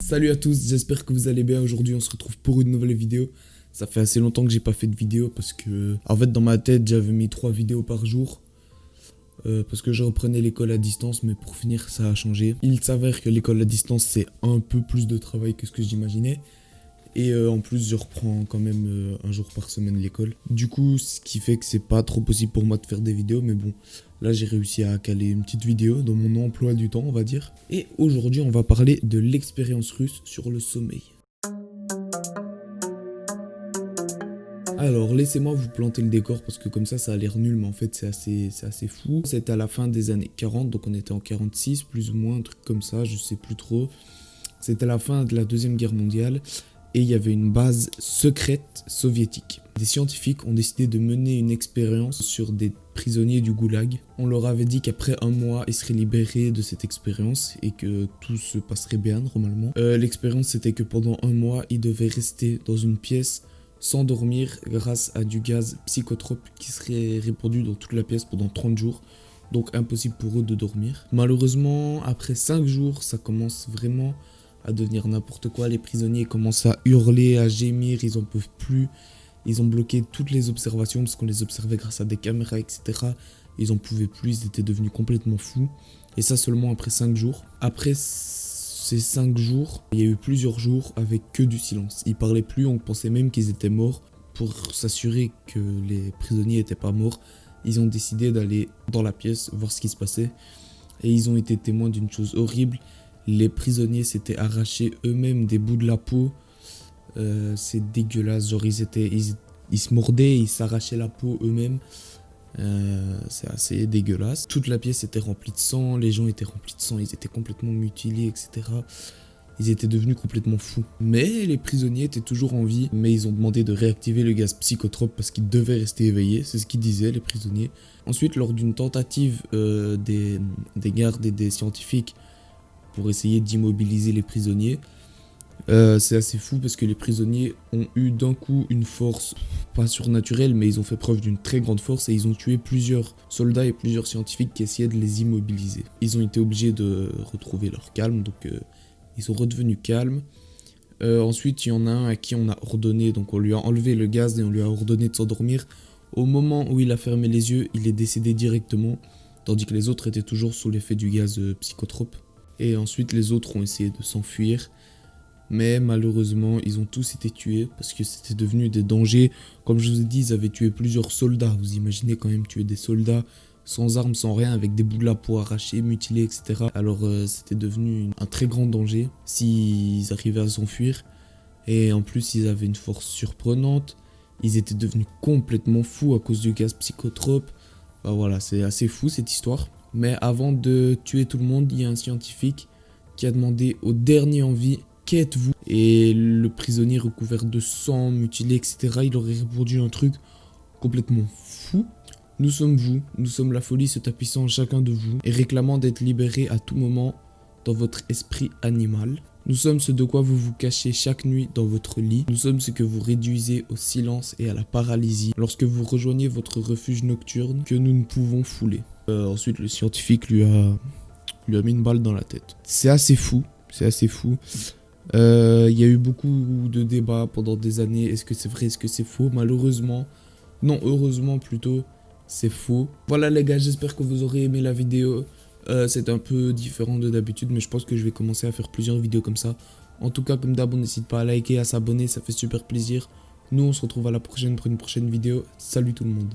Salut à tous, j'espère que vous allez bien. Aujourd'hui on se retrouve pour une nouvelle vidéo. Ça fait assez longtemps que j'ai pas fait de vidéo parce que en fait dans ma tête j'avais mis 3 vidéos par jour parce que je reprenais l'école à distance, mais pour finir ça a changé. Il s'avère que l'école à distance c'est un peu plus de travail que ce que j'imaginais. Et en plus je reprends quand même un jour par semaine l'école. Du coup ce qui fait que c'est pas trop possible pour moi de faire des vidéos, mais bon, là j'ai réussi à caler une petite vidéo dans mon emploi du temps on va dire. Et aujourd'hui on va parler de l'expérience russe sur le sommeil. Alors laissez-moi vous planter le décor parce que comme ça a l'air nul, mais en fait c'est assez fou. C'était à la fin des années 40, donc on était en 46 plus ou moins, un truc comme ça, je sais plus trop. C'était la fin de la Deuxième Guerre mondiale. Et il y avait une base secrète soviétique. Des scientifiques ont décidé de mener une expérience sur des prisonniers du goulag. On leur avait dit qu'après un mois, ils seraient libérés de cette expérience et que tout se passerait bien normalement. L'expérience c'était que pendant un mois, ils devaient rester dans une pièce sans dormir grâce à du gaz psychotrope qui serait répandu dans toute la pièce pendant 30 jours. Donc impossible pour eux de dormir. Malheureusement, après 5 jours, ça commence vraiment à devenir n'importe quoi. Les prisonniers commencent à hurler, à gémir, ils en peuvent plus. Ils ont bloqué toutes les observations parce qu'on les observait grâce à des caméras, etc. Ils en pouvaient plus, ils étaient devenus complètement fous. Et ça seulement après 5 jours. Après ces 5 jours, il y a eu plusieurs jours avec que du silence. Ils parlaient plus, on pensait même qu'ils étaient morts. Pour s'assurer que les prisonniers n'étaient pas morts, ils ont décidé d'aller dans la pièce, voir ce qui se passait. Et ils ont été témoins d'une chose horrible. Les prisonniers s'étaient arrachés eux-mêmes des bouts de la peau. C'est dégueulasse. Genre, ils se mordaient, ils s'arrachaient la peau eux-mêmes. C'est assez dégueulasse. Toute la pièce était remplie de sang. Les gens étaient remplis de sang. Ils étaient complètement mutilés, etc. Ils étaient devenus complètement fous. Mais les prisonniers étaient toujours en vie. Mais ils ont demandé de réactiver le gaz psychotrope parce qu'ils devaient rester éveillés. C'est ce qu'ils disaient, les prisonniers. Ensuite, lors d'une tentative des gardes et des scientifiques pour essayer d'immobiliser les prisonniers. C'est assez fou parce que les prisonniers ont eu d'un coup une force, pas surnaturelle, mais ils ont fait preuve d'une très grande force et ils ont tué plusieurs soldats et plusieurs scientifiques qui essayaient de les immobiliser. Ils ont été obligés de retrouver leur calme, donc ils sont redevenus calmes. Ensuite, il y en a un à qui on a ordonné, donc on lui a enlevé le gaz et on lui a ordonné de s'endormir. Au moment où il a fermé les yeux, il est décédé directement, tandis que les autres étaient toujours sous l'effet du gaz psychotrope. Et ensuite les autres ont essayé de s'enfuir. Mais malheureusement ils ont tous été tués parce que c'était devenu des dangers. Comme je vous ai dit, ils avaient tué plusieurs soldats. Vous imaginez quand même tuer des soldats sans armes, sans rien, avec des bouts de la peau arrachés, mutilés, etc. Alors c'était devenu un très grand danger s'ils arrivaient à s'enfuir. Et en plus ils avaient une force surprenante. Ils étaient devenus complètement fous à cause du gaz psychotrope. Enfin, voilà, c'est assez fou cette histoire. Mais avant de tuer tout le monde, il y a un scientifique qui a demandé au dernier en vie « Qu'êtes-vous » Et le prisonnier recouvert de sang, mutilé, etc. Il aurait répondu un truc complètement fou. « Nous sommes vous, nous sommes la folie se tapissant en chacun de vous et réclamant d'être libérés à tout moment dans votre esprit animal. Nous sommes ce de quoi vous vous cachez chaque nuit dans votre lit. Nous sommes ce que vous réduisez au silence et à la paralysie lorsque vous rejoignez votre refuge nocturne que nous ne pouvons fouler. » Ensuite, le scientifique lui a mis une balle dans la tête. C'est assez fou, c'est assez fou. Il y a eu beaucoup de débats pendant des années. Est-ce que c'est vrai, est-ce que c'est faux? Malheureusement, non, heureusement plutôt, c'est faux. Voilà les gars, j'espère que vous aurez aimé la vidéo. C'est un peu différent de d'habitude, mais je pense que je vais commencer à faire plusieurs vidéos comme ça. En tout cas, comme d'hab, n'hésite pas à liker, à s'abonner, ça fait super plaisir. Nous, on se retrouve à la prochaine pour une prochaine vidéo. Salut tout le monde.